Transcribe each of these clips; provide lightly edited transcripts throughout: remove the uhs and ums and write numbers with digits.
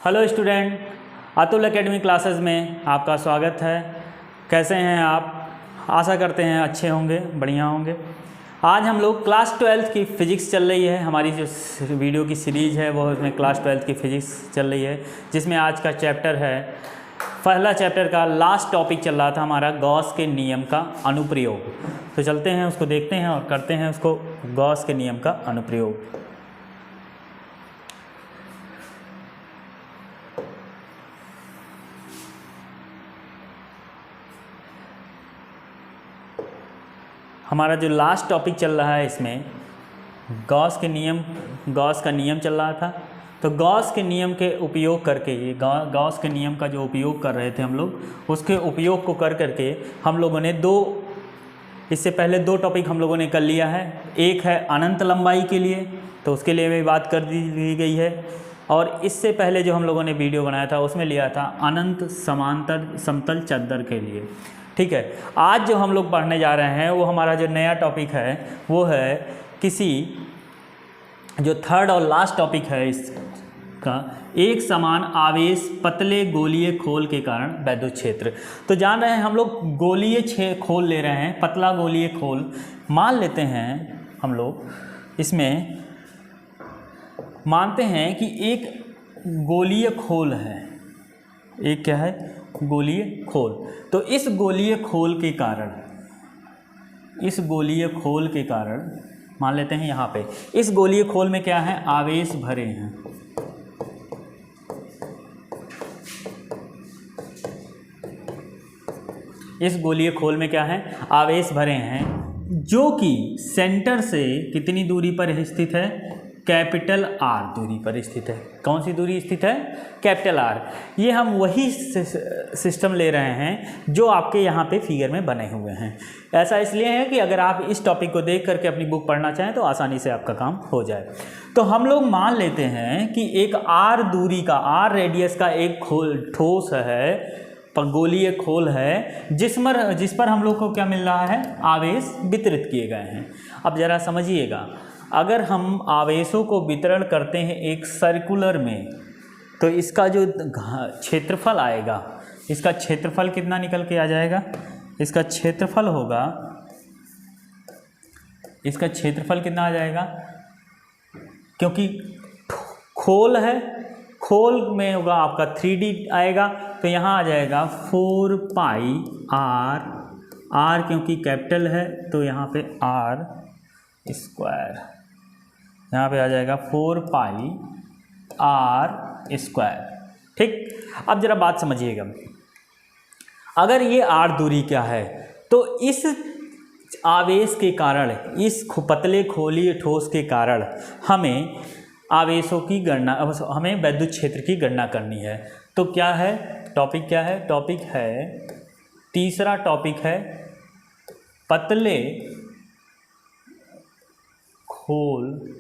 Hello student, Atul academy classes में आपका स्वागत है। कैसे हैं आप? आशा करते हैं अच्छे होंगे, बढ़िया होंगे। आज हम लोग क्लास 12th की फ़िज़िक्स चल रही है। हमारी जो वीडियो की सीरीज़ है वो उसमें क्लास 12th की फ़िज़िक्स चल रही है, जिसमें आज का चैप्टर है, पहला चैप्टर का लास्ट टॉपिक चल रहा था हमारा गॉस के नियम का अनुप्रयोग। तो चलते हैं, उसको देखते हैं और करते हैं उसको, गॉस के नियम का अनुप्रयोग। हमारा जो लास्ट टॉपिक चल रहा है इसमें गॉस का नियम चल रहा था। तो गॉस के नियम के उपयोग करके, ये गॉस के नियम का जो उपयोग कर रहे थे हम लोग, उसके उपयोग को कर करके हम लोगों ने इससे पहले दो टॉपिक हम लोगों ने कर लिया है। एक है अनंत लंबाई के लिए, तो उसके लिए भी बात कर दी गई है। और इससे पहले जो हम लोगों ने वीडियो बनाया था उसमें लिया था अनंत समांतर समतल चद्दर के लिए। ठीक है, आज जो हम लोग पढ़ने जा रहे हैं वो हमारा जो नया टॉपिक है वो है जो थर्ड और लास्ट टॉपिक है इसका, एक समान आवेश पतले गोलीय खोल के कारण वैद्युत क्षेत्र। तो जान रहे हैं हम लोग गोलीय खोल ले रहे हैं, पतला गोलीय खोल मान लेते हैं। हम लोग इसमें मानते हैं कि एक गोलीय खोल है, एक क्या है, गोलीय खोल। तो इस गोलीय खोल के कारण मान लेते हैं यहाँ पे इस गोलीय खोल में क्या है, आवेश भरे हैं। इस गोलीय खोल में क्या है, आवेश भरे हैं, जो कि सेंटर से कितनी दूरी पर स्थित है, कैपिटल आर दूरी पर स्थित है। कौन सी दूरी स्थित है, कैपिटल आर। ये हम वही सिस्टम ले रहे हैं जो आपके यहाँ पे फिगर में बने हुए हैं। ऐसा इसलिए है कि अगर आप इस टॉपिक को देख करके अपनी बुक पढ़ना चाहें तो आसानी से आपका काम हो जाए। तो हम लोग मान लेते हैं कि एक आर दूरी का, आर रेडियस का एक ठोस है, गोलीय खोल है, जिस पर हम लोग को क्या मिल रहा है, आवेश वितरित किए गए हैं। अब ज़रा समझिएगा, अगर हम आवेशों को वितरण करते हैं एक सर्कुलर में, तो इसका जो क्षेत्रफल आएगा, इसका क्षेत्रफल कितना निकल के आ जाएगा, इसका क्षेत्रफल कितना आ जाएगा, क्योंकि खोल है, खोल में होगा आपका 3D आएगा, तो यहाँ आ जाएगा 4 पाई आर क्योंकि कैपिटल है तो यहाँ पे आर स्क्वायर, यहाँ पे आ जाएगा 4 पाई आर स्क्वायर। ठीक, अब जरा बात समझिएगा, अगर ये आर दूरी क्या है, तो इस आवेश के कारण, इस पतले खोलीय ठोस के कारण हमें आवेशों की गणना, हमें वैद्युत क्षेत्र की गणना करनी है। तो क्या है टॉपिक, क्या है टॉपिक है, तीसरा टॉपिक है पतले खोल,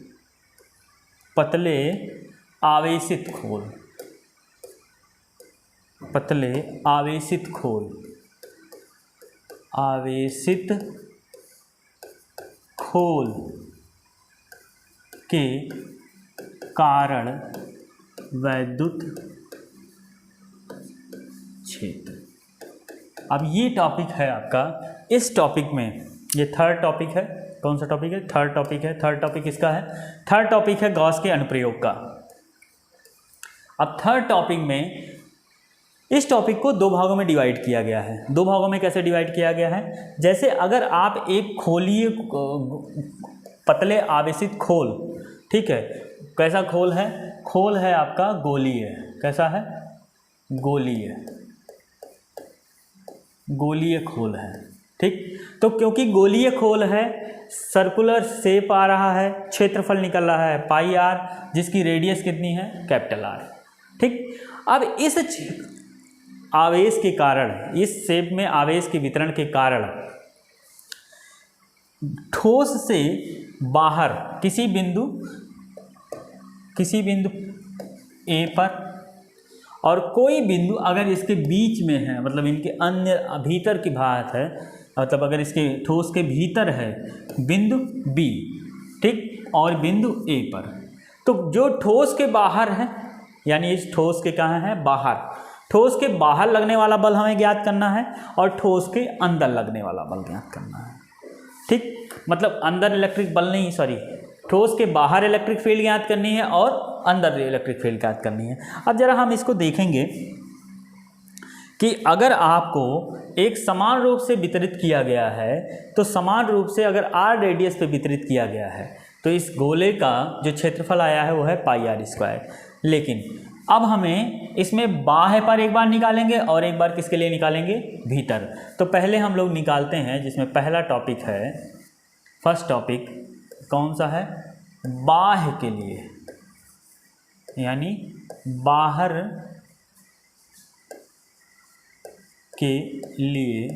पतले आवेशित खोल, पतले आवेशित खोल, आवेशित खोल के कारण वैद्युत क्षेत्र। अब ये टॉपिक है आपका, इस टॉपिक में ये थर्ड टॉपिक है। कौन सा टॉपिक है, थर्ड टॉपिक है। थर्ड टॉपिक किसका है, थर्ड टॉपिक है गॉस के अनुप्रयोग का। अब थर्ड टॉपिक में इस टॉपिक को दो भागों में डिवाइड किया गया है। दो भागों में कैसे डिवाइड किया गया है, जैसे अगर आप एक खोलीय पतले आवेशित खोल, ठीक है, कैसा खोल है, खोल है आपका गोलीय, कैसा है, गोलीय खोल है। ठीक, तो क्योंकि गोलीय खोल है, सर्कुलर शेप आ रहा है, क्षेत्रफल निकल रहा है पाई आर, जिसकी रेडियस कितनी है, कैपिटल आर। ठीक, अब इस आवेश के कारण, इस शेप में आवेश के वितरण के कारण ठोस से बाहर किसी बिंदु ए पर और कोई बिंदु अगर इसके बीच में है, मतलब इनके अन्य भीतर की बात है, मतलब अगर इसके ठोस के भीतर है बिंदु बी, ठीक, और बिंदु ए पर, तो जो ठोस के बाहर है यानी इस ठोस के कहाँ है, बाहर। ठोस के बाहर लगने वाला बल हमें ज्ञात करना है और ठोस के अंदर लगने वाला बल ज्ञात करना है। ठीक, मतलब अंदर इलेक्ट्रिक बल नहीं, सॉरी, ठोस के बाहर इलेक्ट्रिक फील्ड ज्ञात करनी है और अंदर इलेक्ट्रिक फील्ड ज्ञात करनी है। अब जरा हम इसको देखेंगे कि अगर आपको एक समान रूप से वितरित किया गया है, तो समान रूप से अगर r रेडियस पे वितरित किया गया है तो इस गोले का जो क्षेत्रफल आया है वो है पाई आर स्क्वायर। लेकिन अब हमें इसमें बाह्य पर एक बार निकालेंगे और एक बार किसके लिए निकालेंगे, भीतर। तो पहले हम लोग निकालते हैं, जिसमें पहला टॉपिक है, फर्स्ट टॉपिक कौन सा है, बाह्य के लिए, यानी बाहर के लिए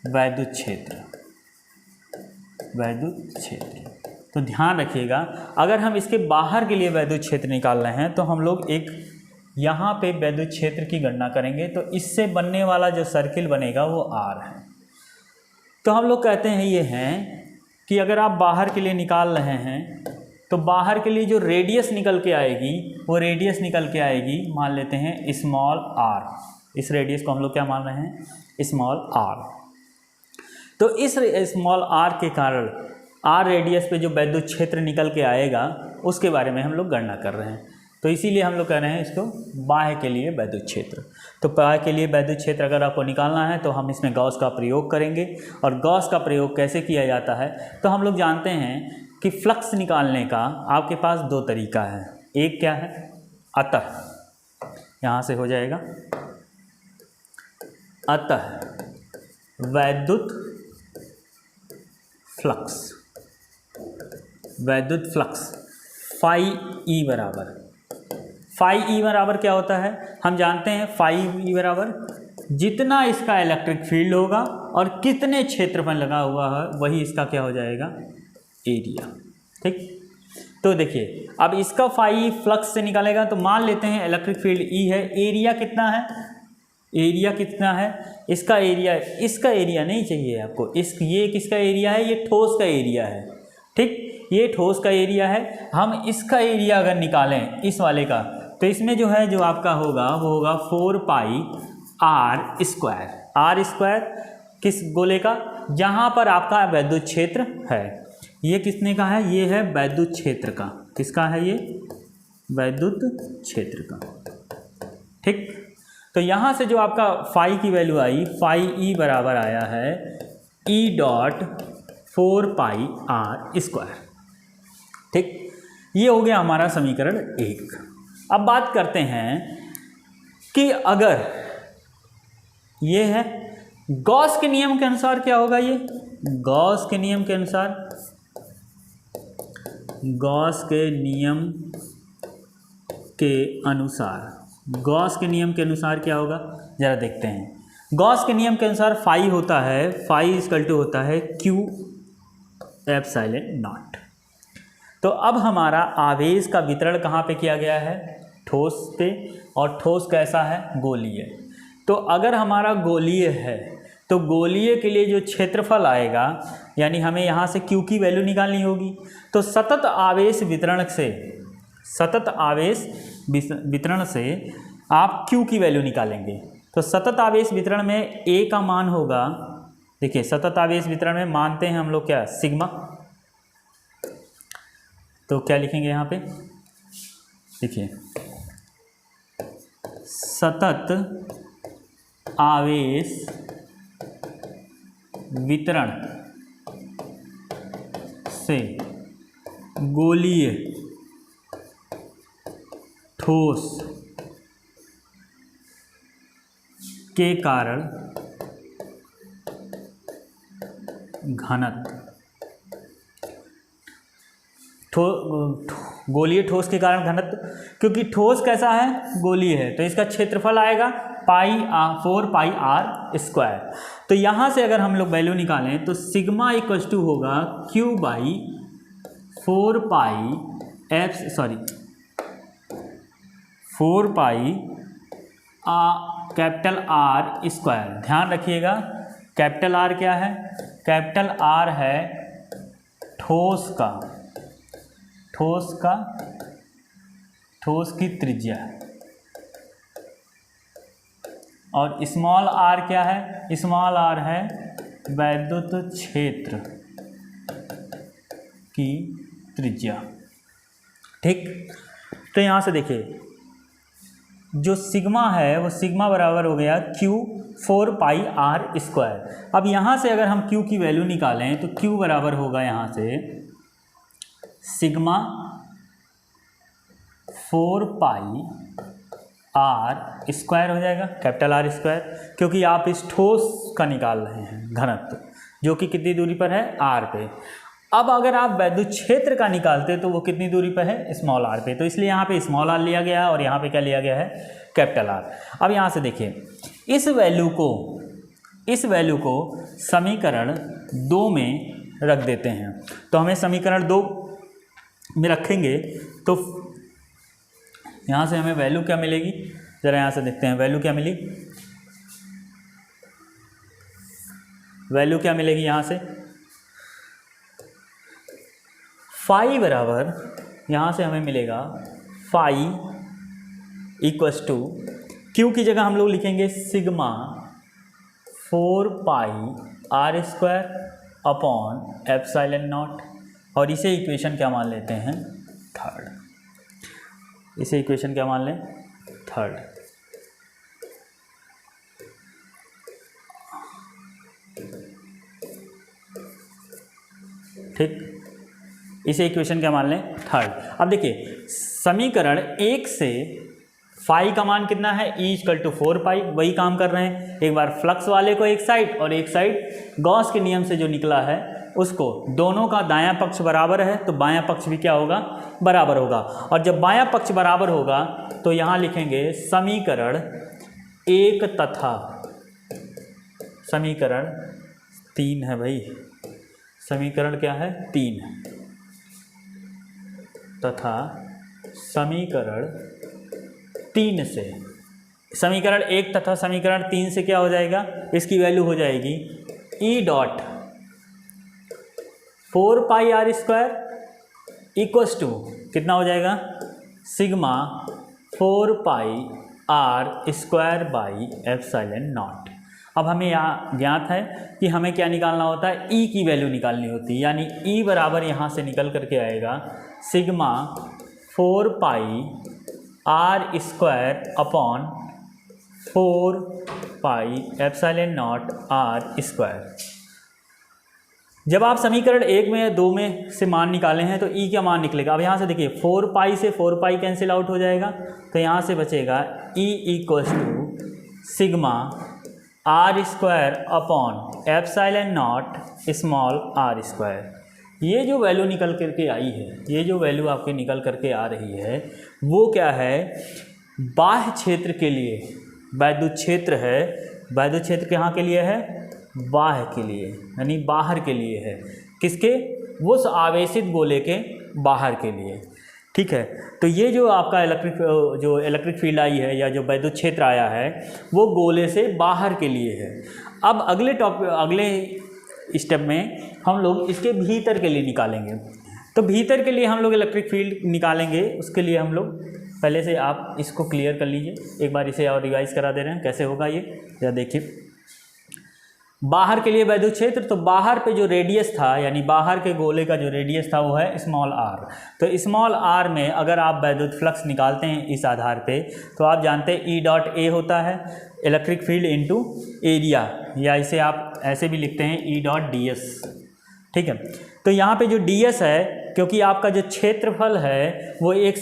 वैद्युत क्षेत्र। तो ध्यान रखिएगा, अगर हम इसके बाहर के लिए वैद्युत क्षेत्र निकाल रहे हैं तो हम लोग एक यहाँ पे वैद्युत क्षेत्र की गणना करेंगे। तो इससे बनने वाला जो सर्किल बनेगा वो R है। तो हम लोग कहते हैं ये हैं कि अगर आप बाहर के लिए निकाल रहे हैं तो बाहर के लिए जो रेडियस निकल के आएगी वो रेडियस निकल के आएगी, मान लेते हैं स्मॉल r। इस रेडियस को हम लोग क्या मान रहे हैं, स्मॉल r। तो इस स्मॉल r के कारण r रेडियस पे जो वैद्युत क्षेत्र निकल के आएगा उसके बारे में हम लोग गणना कर रहे हैं। तो इसीलिए हम लोग कह रहे हैं इसको बाह्य के लिए वैद्युत क्षेत्र। तो बाह्य के लिए वैद्युत क्षेत्र अगर आपको निकालना है तो हम इसमें गॉस का प्रयोग करेंगे। और गॉस का प्रयोग कैसे किया जाता है, तो हम लोग जानते हैं कि फ्लक्स निकालने का आपके पास दो तरीका है। एक क्या है, अतः, यहाँ से हो जाएगा अतः वैद्युत फ्लक्स फाई ई बराबर क्या होता है, हम जानते हैं फाई ई बराबर जितना इसका इलेक्ट्रिक फील्ड होगा और कितने क्षेत्रफल लगा हुआ है वही इसका क्या हो जाएगा, एरिया। ठीक, तो देखिए अब इसका फाई फ्लक्स से निकालेगा तो मान लेते हैं इलेक्ट्रिक फील्ड ई है, एरिया कितना है, इसका एरिया नहीं चाहिए आपको, ये किसका एरिया है, ये ठोस का एरिया है। ठीक, ये ठोस का एरिया है। हम इसका एरिया अगर निकालें इस वाले का, तो इसमें जो है जो आपका होगा वो होगा 4 पाई आर स्क्वायर किस गोले का, जहाँ पर आपका वैद्युत क्षेत्र है। ये किसने का है, ये है वैद्युत क्षेत्र का। किसका है ये, वैद्युत क्षेत्र का। ठीक, तो यहाँ से जो आपका फाई की वैल्यू आई, फाई ई बराबर आया है E dot 4 pi r square. ठीक, ये हो गया हमारा समीकरण 1। अब बात करते हैं कि अगर ये है गॉस के नियम के अनुसार क्या होगा, ये गॉस के नियम के अनुसार क्या होगा, जरा देखते हैं। गॉस के नियम के अनुसार फाई होता है, फाई इक्वल टू होता है Q एप्सिलॉन नॉट। तो अब हमारा आवेश का वितरण कहाँ पे किया गया है, ठोस पे, और ठोस कैसा है, गोलीय। तो अगर हमारा गोलीय है तो गोलीय के लिए जो क्षेत्रफल आएगा, यानी हमें यहाँ से Q की वैल्यू निकालनी होगी। तो सतत आवेश वितरण से आप Q की वैल्यू निकालेंगे। तो सतत आवेश वितरण में A का मान होगा, देखिए सतत आवेश वितरण में मानते हैं हम लोग क्या, सिग्मा। तो क्या लिखेंगे यहाँ पे, देखिए सतत आवेश वितरण से गोलीय ठोस के कारण घनत्व, गोलीय ठोस के कारण घनत्व, क्योंकि ठोस कैसा है, गोलीय है, तो इसका क्षेत्रफल आएगा 4 पाई आर स्क्वायर। तो यहाँ से अगर हम लोग वैल्यू निकालें तो सिग्मा इक्वल टू होगा Q by 4 pi capital R square. ध्यान रखिएगा कैपिटल R क्या है, कैपिटल R है ठोस का ठोस की त्रिज्या, और स्मॉल आर क्या है? स्मॉल आर है वैद्युत क्षेत्र की त्रिज्या। ठीक, तो यहाँ से देखिए जो सिग्मा है वो सिग्मा बराबर हो गया Q 4 पाई आर स्क्वायर। अब यहाँ से अगर हम Q की वैल्यू निकालें तो Q बराबर होगा यहाँ से सिग्मा 4 पाई आर स्क्वायर हो जाएगा, कैपिटल आर स्क्वायर, क्योंकि आप इस ठोस का निकाल रहे हैं घनत्व जो कि कितनी दूरी पर है? आर पे। अब अगर आप वैद्युत क्षेत्र का निकालते तो वो कितनी दूरी पर है? स्मॉल आर पे। तो इसलिए यहाँ पे स्मॉल आर लिया गया है और यहाँ पे क्या लिया गया है? Capital R. अब यहाँ से देखिए इस वैल्यू को समीकरण 2 में रख देते हैं। तो हमें समीकरण 2 में रखेंगे तो यहाँ से हमें वैल्यू क्या मिलेगी? ज़रा यहाँ से देखते हैं वैल्यू क्या मिली। वैल्यू क्या मिलेगी यहाँ से? फाई बराबर यहाँ से हमें मिलेगा फाई इक्वस टू क्यू की जगह हम लोग लिखेंगे sigma 4 pi r square upon epsilon not, और इसे इक्वेशन क्या मान लेते हैं? थर्ड। इसे इक्वेशन क्या मान लें? थर्ड। ठीक, इसे इक्वेशन क्या मान लें? थर्ड। अब देखिए समीकरण 1 से फाई का मान कितना है? E = 4 पाई। वही काम कर रहे हैं, एक बार फ्लक्स वाले को एक साइड और एक साइड गॉस के नियम से जो निकला है उसको, दोनों का दायां पक्ष बराबर है तो बायां पक्ष भी क्या होगा? बराबर होगा। और जब बायां पक्ष बराबर होगा तो यहाँ लिखेंगे समीकरण 1 तथा समीकरण 3 है भाई, समीकरण क्या है? 3 तथा समीकरण 3 से, समीकरण 1 तथा समीकरण 3 से क्या हो जाएगा? इसकी वैल्यू हो जाएगी E dot 4 pi r square equals to कितना हो जाएगा? Sigma 4 pi r square by epsilon not. अब हमें यहाँ ज्ञात है कि हमें क्या निकालना होता है? E की वैल्यू निकालनी होती है, यानी E बराबर यहाँ से निकल करके आएगा sigma 4 pi r square upon 4 pi epsilon not r square. जब आप समीकरण 1 में या 2 में से मान निकाले हैं तो E का मान निकलेगा। अब यहाँ से देखिए 4 पाई से 4 पाई कैंसिल आउट हो जाएगा, तो यहाँ से बचेगा E equals to sigma r square upon epsilon not small r square. ये जो वैल्यू निकल करके आई है, ये जो वैल्यू आपके निकल करके आ रही है वो क्या है? बाह्य क्षेत्र के लिए वैद्युत क्षेत्र है। वैद्युत क्षेत्र कहाँ के लिए है? बाह्य के लिए, यानी बाहर के लिए है। किसके? उस आवेशित गोले के बाहर के लिए। ठीक है, तो ये जो आपका इलेक्ट्रिक फील्ड आई है या जो वैद्युत क्षेत्र आया है वो गोले से बाहर के लिए है। अब अगले स्टेप में हम लोग इसके भीतर के लिए निकालेंगे। तो भीतर के लिए हम लोग इलेक्ट्रिक फील्ड निकालेंगे, उसके लिए हम लोग पहले से आप इसको क्लियर कर लीजिए। एक बार इसे और रिवाइज करा दे रहे हैं कैसे होगा ये, या देखिए। बाहर के लिए वैद्युत क्षेत्र, तो बाहर पे जो रेडियस था, यानी बाहर के गोले का जो रेडियस था वो है स्मॉल आर। तो स्मॉल आर में अगर आप वैद्युत फ्लक्स निकालते हैं इस आधार पे, तो आप जानते हैं E डॉट A होता है इलेक्ट्रिक फील्ड इनटू एरिया, या इसे आप ऐसे भी लिखते हैं E डॉट DS। ठीक है, तो यहाँ पे जो DS है, क्योंकि आपका जो क्षेत्रफल है वो एक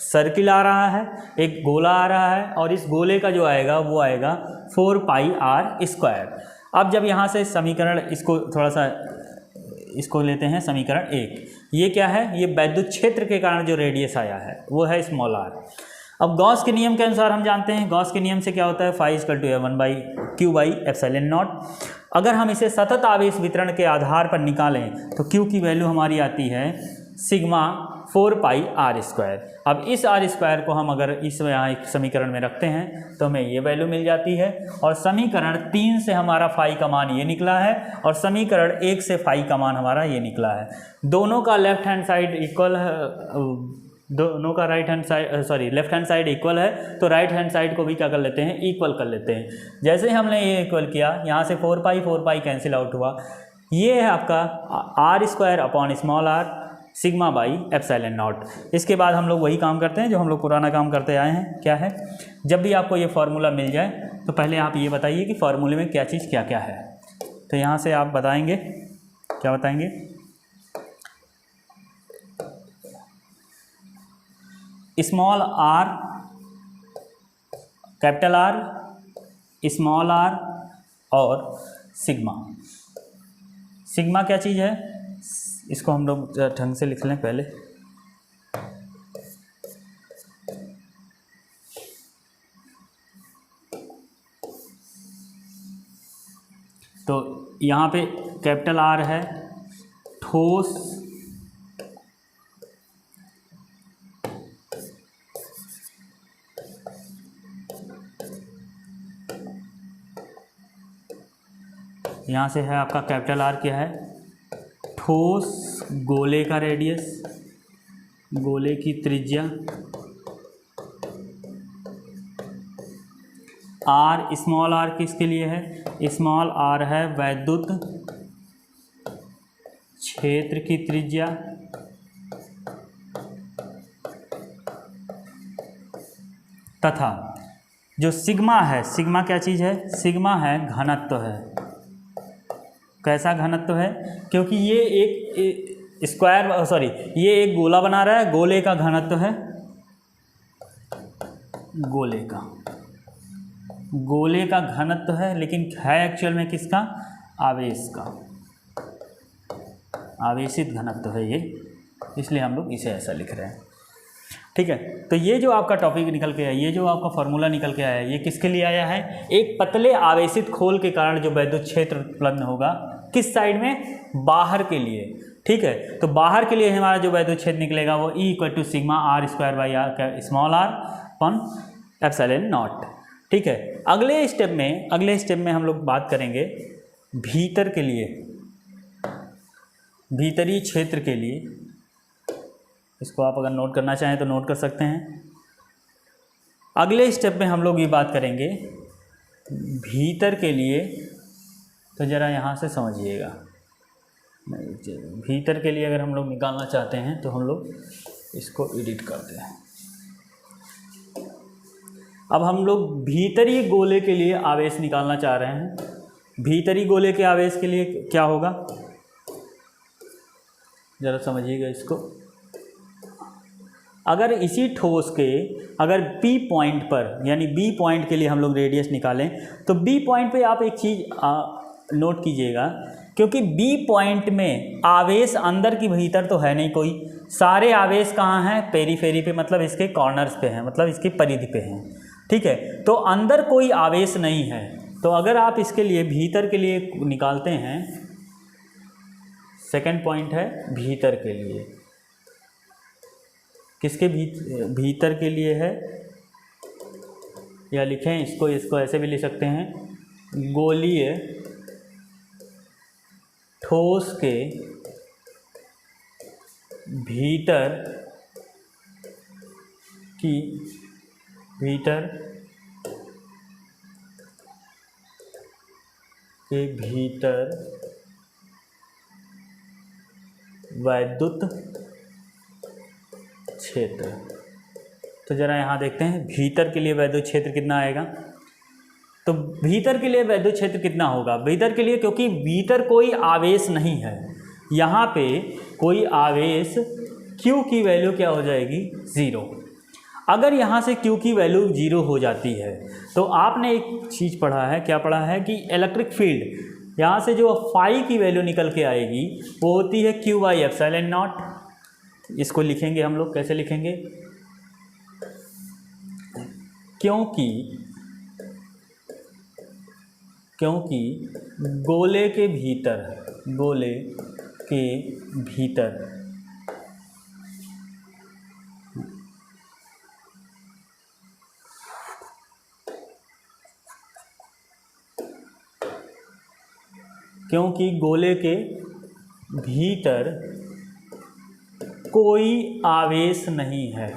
सर्किल आ रहा है, एक गोला आ रहा है, और इस गोले का जो आएगा वो आएगा 4 पाई आर स्क्वायर। अब जब यहाँ से समीकरण, इसको थोड़ा सा इसको लेते हैं समीकरण 1। ये क्या है? ये वैद्युत क्षेत्र के कारण जो रेडियस आया है वो है स्मॉल आर। अब गॉस के नियम के अनुसार हम जानते हैं, गॉस के नियम से क्या होता है? Phi equal to A1/Q by epsilon not. अगर हम इसे सतत आवेश वितरण के आधार पर निकालें तो Q की वैल्यू हमारी आती है सिग्मा 4 पाई आर स्क्वायर। अब इस आर स्क्वायर को हम अगर इस यहाँ एक समीकरण में रखते हैं तो हमें ये वैल्यू मिल जाती है, और समीकरण 3 से हमारा फाई का मान ये निकला है, और समीकरण 1 से फाई का मान हमारा ये निकला है। दोनों का लेफ्ट हैंड साइड इक्वल दोनों का right hand side sorry left hand side equal है तो राइट हैंड साइड को भी क्या कर लेते हैं, इक्वल कर लेते हैं। जैसे ही हमने ये इक्वल किया, यहाँ से 4 पाई कैंसिल आउट हुआ। ये है आपका r square upon small r sigma by epsilon not. इसके बाद हम लोग वही काम करते हैं जो हम लोग पुराना काम करते आए हैं। क्या है, जब भी आपको ये फार्मूला मिल जाए तो पहले आप ये बताइए कि फार्मूले में क्या चीज़ क्या क्या है। तो यहाँ से आप बताएंगे, क्या बताएंगे, small r, capital r, small r और सिग्मा। सिग्मा क्या चीज़ है, इसको हम लोग ढंग से लिख लें पहले। तो यहाँ पे कैपिटल आर है ठोस यहाँ से है आपका कैपिटल आर क्या है, ठोस गोले का रेडियस, गोले की त्रिज्या। आर स्मॉल आर किसके लिए है, स्मॉल आर है वैद्युत क्षेत्र की त्रिज्या। तथा जो सिग्मा है, सिग्मा क्या चीज़ है, सिग्मा है घनत्व है। कैसा घनत्व है, क्योंकि ये एक स्क्वायर सॉरी ये एक गोला बना रहा है, गोले का घनत्व है, गोले का घनत्व है, लेकिन है एक्चुअल में किसका, आवेश का, आवेशित घनत्व है ये, इसलिए हम लोग इसे ऐसा लिख रहे हैं। ठीक है, तो ये जो आपका टॉपिक निकल के आया, ये जो आपका फॉर्मूला निकल के आया, ये किसके लिए आया है, एक पतले आवेशित खोल के कारण जो विद्युत क्षेत्र उत्पन्न होगा, किस साइड में, बाहर के लिए। ठीक है, तो बाहर के लिए हमारा जो वैद्युत क्षेत्र निकलेगा वो E = sigma r square by r small r upon epsilon not. ठीक है, अगले स्टेप में हम लोग बात करेंगे भीतर के लिए, भीतरी क्षेत्र के लिए। इसको आप अगर नोट करना चाहें तो नोट कर सकते हैं। अगले स्टेप में हम लोग ये बात करेंगे भीतर के लिए, तो ज़रा यहाँ से समझिएगा। भीतर के लिए अगर हम लोग निकालना चाहते हैं तो हम लोग इसको एडिट करते हैं। अब हम लोग भीतरी गोले के लिए आवेश निकालना चाह रहे हैं। भीतरी गोले के आवेश के लिए क्या होगा, ज़रा समझिएगा इसको। अगर इसी ठोस के अगर P पॉइंट पर, यानी B पॉइंट के लिए हम लोग रेडियस निकालें, तो B पॉइंट पे आप एक चीज़ नोट कीजिएगा, क्योंकि B पॉइंट में आवेश अंदर की भीतर तो है नहीं कोई, सारे आवेश कहाँ हैं, पेरीफेरी पे, मतलब इसके कॉर्नर्स पे हैं, मतलब इसकी परिधि पे हैं। ठीक है, तो अंदर कोई आवेश नहीं है। तो अगर आप इसके लिए भीतर के लिए निकालते हैं, सेकंड पॉइंट है भीतर के लिए, किसके भीतर के लिए है, या लिखें इसको ऐसे भी लिख सकते हैं, गोलीय ठोस के भीतर की भीतर वैद्युत क्षेत्र। तो ज़रा यहाँ देखते हैं भीतर के लिए वैद्युत क्षेत्र कितना आएगा। तो भीतर के लिए वैद्युत क्षेत्र कितना होगा, भीतर के लिए, क्योंकि भीतर कोई आवेश नहीं है, यहाँ पे कोई आवेश, Q की वैल्यू क्या हो जाएगी, 0। अगर यहाँ से Q की वैल्यू 0 हो जाती है तो आपने एक चीज़ पढ़ा है, क्या पढ़ा है कि इलेक्ट्रिक फील्ड, यहाँ से जो फाई की वैल्यू निकल के आएगी वो होती है Q/ε0। इसको लिखेंगे हम लोग, कैसे लिखेंगे, क्योंकि गोले के भीतर कोई आवेश नहीं है,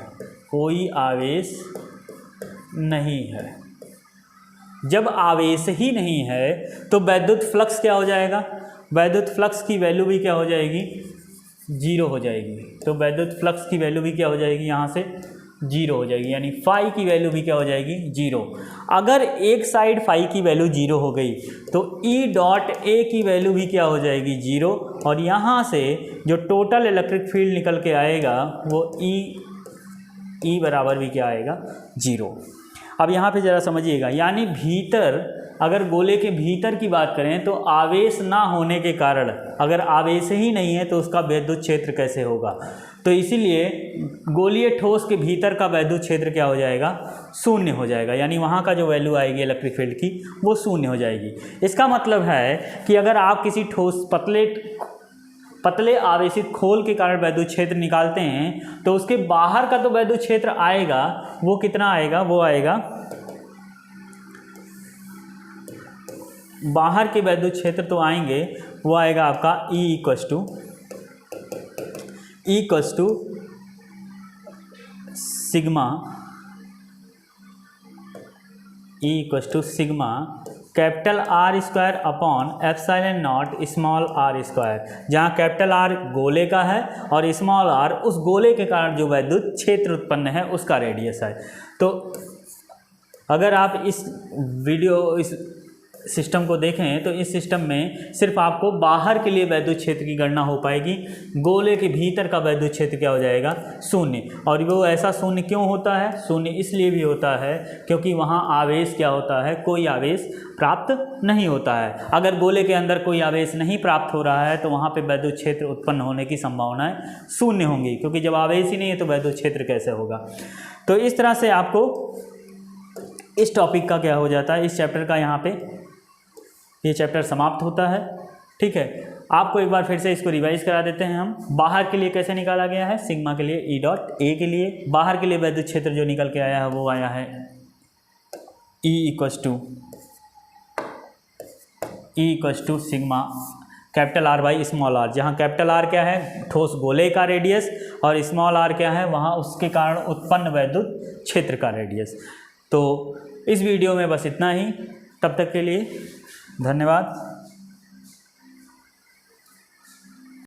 कोई आवेश नहीं है। जब आवेश ही नहीं है तो वैद्युत फ्लक्स क्या हो जाएगा, वैद्युत फ्लक्स की वैल्यू भी क्या हो जाएगी, जीरो हो जाएगी। तो वैद्युत फ्लक्स की वैल्यू भी क्या हो जाएगी, यहाँ से जीरो हो जाएगी, यानी फाई की वैल्यू भी क्या हो जाएगी, जीरो। अगर एक साइड फाई की वैल्यू जीरो हो गई तो ई डॉट ए की वैल्यू भी क्या हो जाएगी, जीरो। और यहाँ से जो टोटल इलेक्ट्रिक फील्ड निकल के आएगा वो ई बराबर भी क्या आएगा, जीरो। अब यहाँ पे ज़रा समझिएगा, यानी भीतर, अगर गोले के भीतर की बात करें तो आवेश ना होने के कारण, अगर आवेश ही नहीं है तो उसका वैद्युत क्षेत्र कैसे होगा। तो इसीलिए गोलीय ठोस के भीतर का वैद्युत क्षेत्र क्या हो जाएगा, शून्य हो जाएगा, यानी वहाँ का जो वैल्यू आएगी इलेक्ट्रिक फील्ड की वो शून्य हो जाएगी। इसका मतलब है कि अगर आप किसी ठोस पतले आवेशित खोल के कारण वैद्युत क्षेत्र निकालते हैं तो उसके बाहर का तो वैद्युत क्षेत्र आएगा, वो कितना आएगा, वो आएगा, बाहर के वैद्युत क्षेत्र तो आएंगे, वो आएगा आपका E equals to sigma capital r square upon epsilon not small r square, जहाँ कैपिटल आर गोले का है और स्मॉल आर उस गोले के कारण जो वैद्युत क्षेत्र उत्पन्न है उसका रेडियस है। तो अगर आप इस सिस्टम को देखें तो इस सिस्टम में सिर्फ आपको बाहर के लिए वैद्युत क्षेत्र की गणना हो पाएगी, गोले के भीतर का वैद्युत क्षेत्र क्या हो जाएगा, शून्य। और वो ऐसा शून्य क्यों होता है, शून्य इसलिए भी होता है क्योंकि वहाँ आवेश क्या होता है, कोई आवेश प्राप्त नहीं होता है। अगर गोले के अंदर कोई आवेश नहीं प्राप्त हो रहा है तो वहाँ पर वैद्युत क्षेत्र उत्पन्न होने की संभावनाएँ शून्य होंगी, क्योंकि जब आवेश ही नहीं है तो वैद्युत क्षेत्र कैसे होगा। तो इस तरह से आपको इस टॉपिक का क्या हो जाता है, इस चैप्टर का यहाँ पे ये चैप्टर समाप्त होता है। ठीक है, आपको एक बार फिर से इसको रिवाइज करा देते हैं हम। बाहर के लिए कैसे निकाला गया है, सिग्मा के लिए ई डॉट ए के लिए, बाहर के लिए वैद्युत क्षेत्र जो निकल के आया है वो आया है E equals to sigma capital R by small R, जहाँ कैपिटल आर क्या है, ठोस गोले का रेडियस, और स्मॉल आर क्या है, वहाँ उसके कारण उत्पन्न वैद्युत क्षेत्र का रेडियस। तो इस वीडियो में बस इतना ही, तब तक के लिए धन्यवाद।